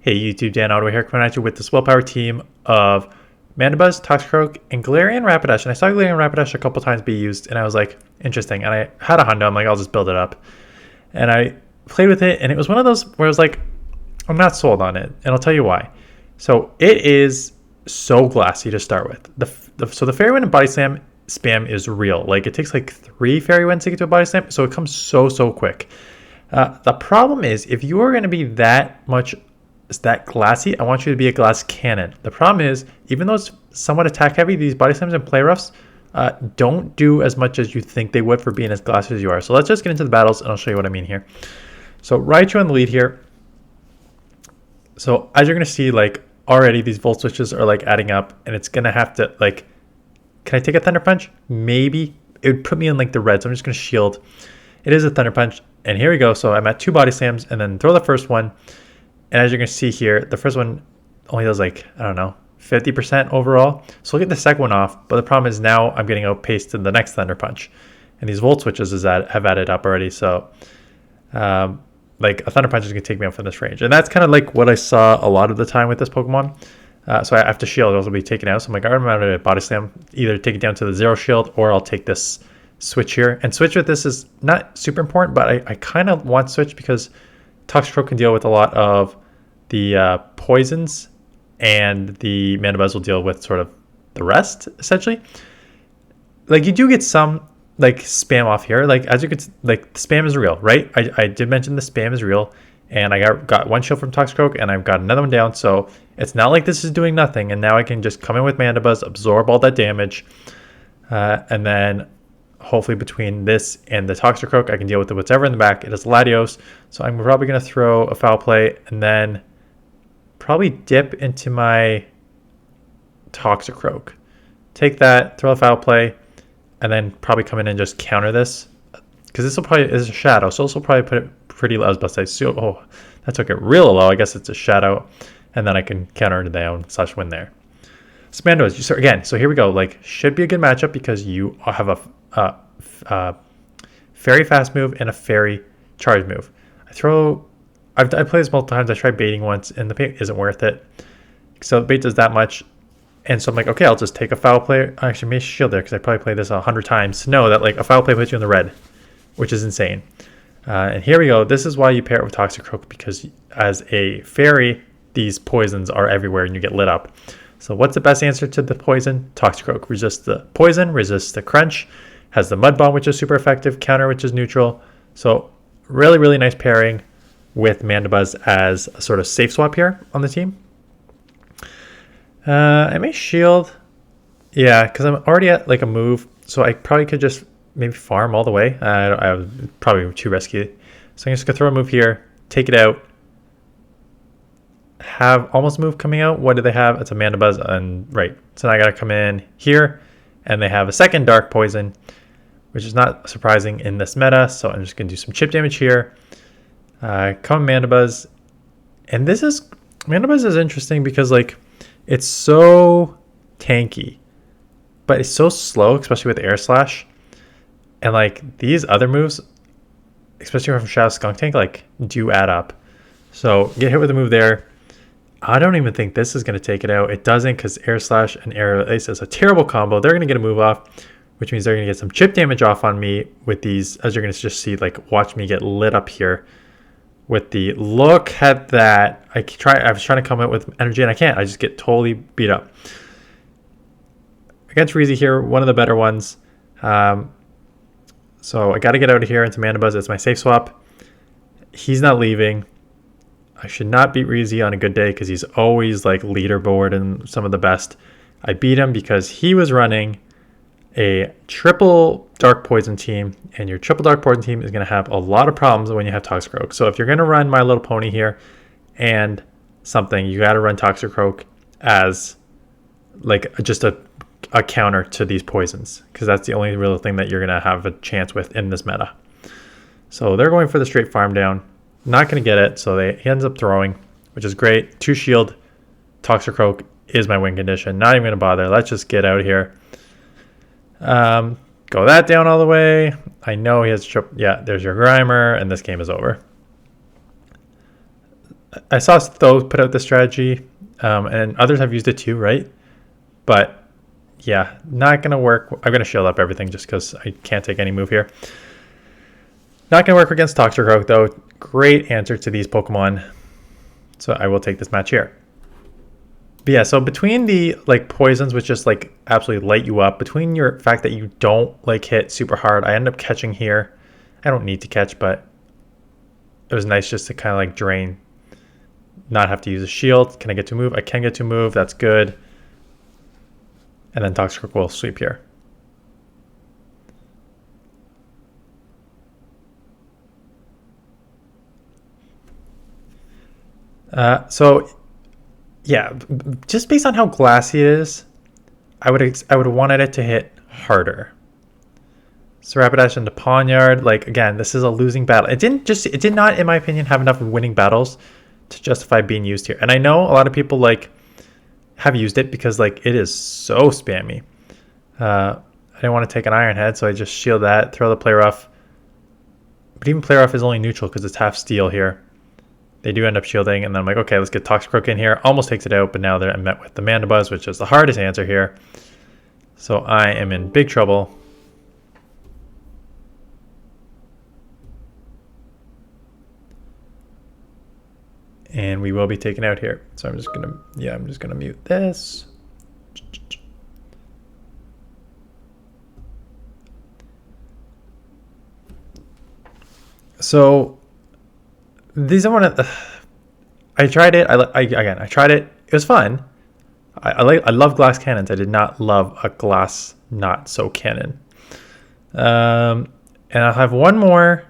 Hey YouTube, Dan Ottawa here, coming at you with this Willpower team of Mandibuzz, Toxicroak, and Galarian Rapidash. And I saw Galarian Rapidash a couple times be used, and I was like, interesting. And I had a hundo, I'm like, I'll just build it up. And I played with it, and it was one of those where I was like, I'm not sold on it, and I'll tell you why. So it is so glassy to start with. So the Fairy Wind and Body Slam spam is real. Like, it takes like 3 Fairy Winds to get to a Body Slam, so it comes so quick. The problem is, if you are going to be that glassy, I want you to be a glass cannon. The problem is, even though it's somewhat attack heavy, these body slams and play roughs don't do as much as you think they would for being as glassy as you are. So let's just get into the battles, and I'll show you what I mean here. So Raichu on the lead here. So as you're going to see, like, already these volt switches are like adding up, and it's going to have to, like, can I take a Thunder Punch? Maybe. It would put me in like the red, so I'm just going to shield. It is a Thunder Punch, and here we go. So I'm at 2 body slams, and then throw the first one. And as you're going to see here, the first one only does like, I don't know, 50% overall. So we'll get the second one off. But the problem is now I'm getting outpaced to the next Thunder Punch. And these Volt Switches have added up already. So like a Thunder Punch is going to take me out from this range. And that's kind of like what I saw a lot of the time with this Pokemon. So I have to shield. It'll be taken out. So I'm like, I'm out of Body Slam. Either take it down to the 0 shield, or I'll take this switch here. And switch with this is not super important, but I kind of want switch because Toxicroak can deal with a lot of the poisons, and the Mandibuzz will deal with sort of the rest, essentially. Like, you do get some like spam off here. Like, as you could, like, the spam is real, right? I did mention the spam is real, and I got one shield from Toxicroak, and I've got another one down, so it's not like this is doing nothing. And now I can just come in with Mandibuzz, absorb all that damage, and then hopefully between this and the Toxicroak, I can deal with whatever in the back. It is Latios, so I'm probably going to throw a Foul Play, and then probably dip into my Toxicroak. Take that, throw a Foul Play, and then probably come in and just counter this. Because this will probably is a Shadow, so this will probably put it pretty low. I was about to say, so, oh, that took it real low. I guess it's a Shadow, and then I can counter it down / win there. Mandibuzz, so again, so here we go. Like, should be a good matchup because you have a Fairy Fast move and a Fairy Charge move. I played this multiple times. I tried baiting once, and the bait isn't worth it. So the bait does that much. And so I'm like, okay, I'll just take a Foul Play. I actually made shield there because I probably played this 100 times to know that, like, a Foul Play puts you in the red, which is insane. And here we go. This is why you pair it with Toxicroak, because as a fairy, these poisons are everywhere and you get lit up. So what's the best answer to the poison? Toxicroak. Resist the poison, resist the crunch, has the Mud Bomb, which is super effective, counter, which is neutral. So really nice pairing with Mandibuzz as a sort of safe swap here on the team. I may shield. Yeah, because I'm already at like a move, so I probably could just maybe farm all the way. I was probably too risky. So I'm just going to throw a move here, take it out, have almost move coming out. What do they have? It's a Mandibuzz, and right. So now I got to come in here, and they have a second Dark Poison, which is not surprising in this meta. So I'm just going to do some chip damage here. Come Mandibuzz. And Mandibuzz is interesting because, like, it's so tanky, but it's so slow, especially with Air Slash. And, like, these other moves, especially from Shadow Skunk Tank, like, do add up. So get hit with a move there. I don't even think this is going to take it out. It doesn't, because Air Slash and Air Ace is a terrible combo. They're going to get a move off, which means they're going to get some chip damage off on me with these, as you're going to just see, like, watch me get lit up here with the, look at that. I was trying to come out with energy, and I can't. I just get totally beat up. Against Reezy here, one of the better ones. So I got to get out of here into Mandibuzz. It's my safe swap. He's not leaving. I should not beat Reezy on a good day because he's always like leaderboard and some of the best. I beat him because he was running a triple Dark Poison team, and your triple Dark Poison team is going to have a lot of problems when you have Toxicroak. So if you're going to run My Little Pony here and something, you got to run Toxicroak as like just a counter to these poisons, because that's the only real thing that you're going to have a chance with in this meta. So they're going for the straight farm down. Not going to get it, so he ends up throwing, which is great. 2 shield. Toxicroak is my win condition. Not even going to bother. Let's just get out of here. Go that down all the way. I know he has... Yeah, there's your Grimer, and this game is over. I saw Tho put out the strategy, and others have used it too, right? But yeah, not gonna work. I'm gonna shield up everything just because I can't take any move here. Not gonna work against Toxicroak though. Great answer to these Pokemon, so I will take this match here. But yeah, so between the like poisons, which just like absolutely light you up, between your fact that you don't like hit super hard, I end up catching here. I don't need to catch, but it was nice just to kind of like drain, not have to use a shield. Can I get to move? I can get to move. That's good. And then Toxicroak will sweep here. So yeah, just based on how glassy it is, I would have wanted it to hit harder. So Rapidash into Pawniard, like again, this is a losing battle. It did not, in my opinion, have enough winning battles to justify being used here. And I know a lot of people like have used it because like it is so spammy. I didn't want to take an Iron Head, so I just shield that, throw the Play Rough. But even Play Rough is only neutral because it's half steel here. They do end up shielding, and then I'm like, okay, let's get Toxicroak in here. Almost takes it out, but now they're met with the Mandibuzz, which is the hardest answer here. So I am in big trouble. And we will be taken out here. So I'm just gonna mute this. So these are one of I tried it. I tried it. It was fun. I love glass cannons. I did not love a glass not so cannon. And I'll have one more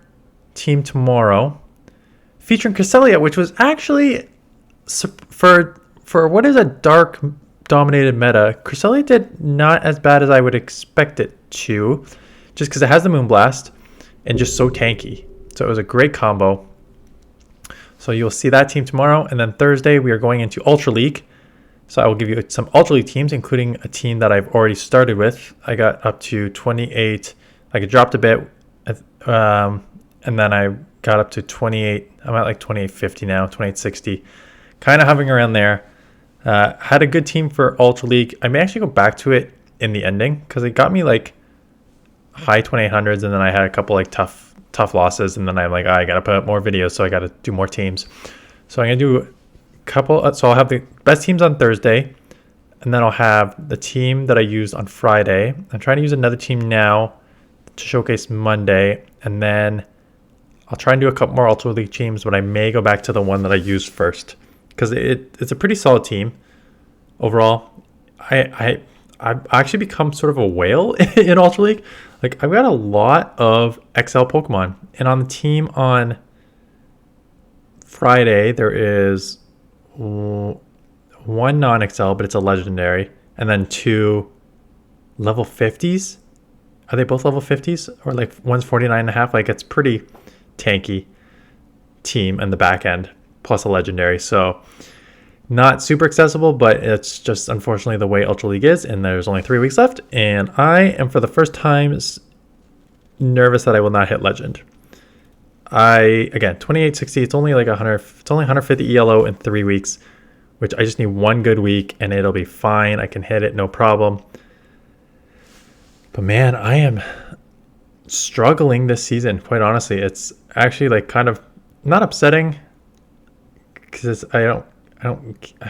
team tomorrow featuring Cresselia, which was actually for what is a dark dominated meta. Cresselia did not as bad as I would expect it to, just because it has the Moonblast and just so tanky. So it was a great combo. So you'll see that team tomorrow. And then Thursday, we are going into Ultra League. So I will give you some Ultra League teams, including a team that I've already started with. I got up to 28. Like it dropped a bit. And then I got up to 28. I'm at like 2850 now, 2860. Kind of hovering around there. Had a good team for Ultra League. I may actually go back to it in the ending because it got me like high 2800s. And then I had a couple like tough losses, and then I'm like, I gotta put up more videos, so I gotta do more teams. So I'm gonna do a couple. So I'll have the best teams on Thursday, and then I'll have the team that I used on Friday. I'm trying to use another team now to showcase Monday, and then I'll try and do a couple more Ultra League teams, but I may go back to the one that I used first because it's a pretty solid team overall. I've actually become sort of a whale in Ultra League. Like, I've got a lot of XL Pokemon. And on the team on Friday, there is one non-XL, but it's a legendary. And then 2 level 50s. Are they both level 50s? Or like one's 49.5? Like, it's pretty tanky team in the back end, plus a legendary. So not super accessible, but it's just unfortunately the way Ultra League is, and there's only 3 weeks left, and I am for the first time nervous that I will not hit Legend. Again, 2860, it's only like 100, it's only 150 ELO in 3 weeks, which I just need one good week and it'll be fine. I can hit it, no problem. But man, I am struggling this season, quite honestly. It's actually like kind of not upsetting because I don't,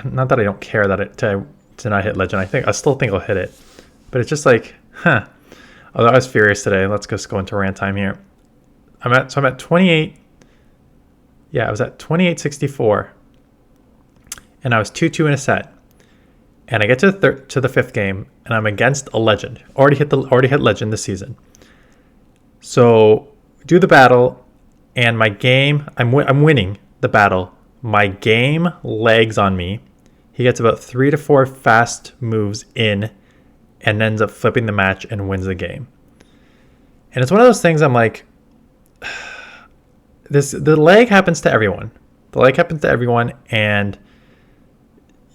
not that I don't care that to not hit Legend. I still think I'll hit it, but it's just like, Although I was furious today. Let's just go into rant time here. I'm at 28. Yeah, I was at 2864, and I was 2-2 in a set. And I get to the 5th game, and I'm against a Legend. Already hit Legend this season. So do the battle, and my game, I'm winning the battle. My game lags on me. He gets about 3 to 4 fast moves in and ends up flipping the match and wins the game. And it's one of those things I'm like, the lag happens to everyone. The lag happens to everyone, and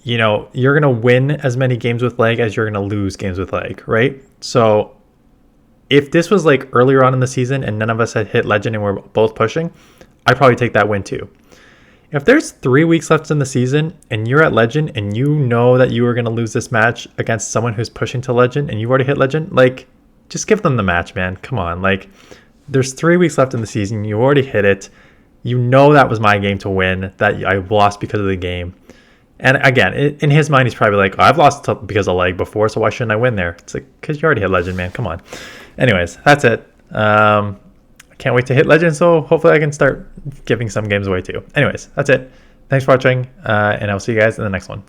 you know, you're going to win as many games with lag as you're going to lose games with lag, right? So if this was like earlier on in the season and none of us had hit Legend and we're both pushing, I'd probably take that win too. If there's 3 weeks left in the season and you're at Legend and you know that you are going to lose this match against someone who's pushing to Legend and you've already hit Legend, like, just give them the match, man. Come on. Like, there's 3 weeks left in the season. You already hit it. You know that was my game to win, that I lost because of the game. And again, in his mind, he's probably like, oh, I've lost because of lag before, so why shouldn't I win there? It's like, because you already hit Legend, man. Come on. Anyways, that's it. I can't wait to hit Legend, so hopefully I can start giving some games away too. Anyways, that's it. Thanks for watching, and I'll see you guys in the next one.